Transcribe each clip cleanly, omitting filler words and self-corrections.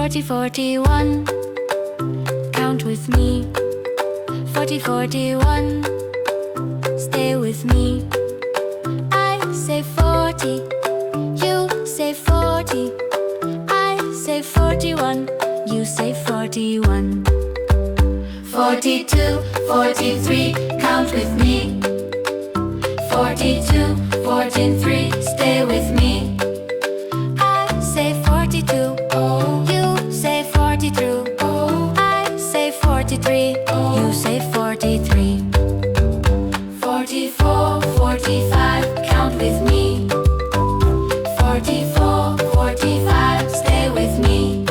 40, 41. Count with me. 40, 41. Stay with me. I say 40, you say 40. I say 41, you say 41. 42, 43, count with me. 42, 43, stay with me. I say 42, you say 42. I say 43, you say 43. 44, 45, count with me. 44, 45, stay with me.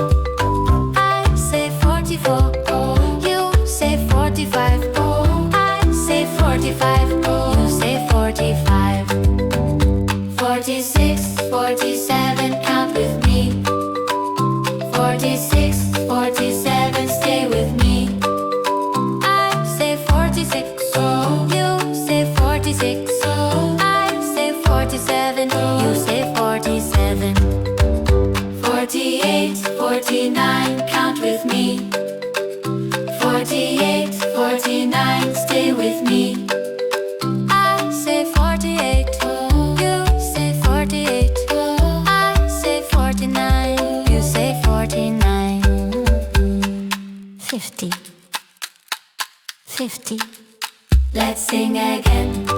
I say 44, you say 45. I say 45, you say 45. 46, 47, count with me. 46, 47, stay with me. I say 46, you say 46. I say 47, you say 47. 48, 49, count with me. 48, 49, stay with me. I say 48, you say 48. I say 49, you say 49. 50, 50. Let's sing again.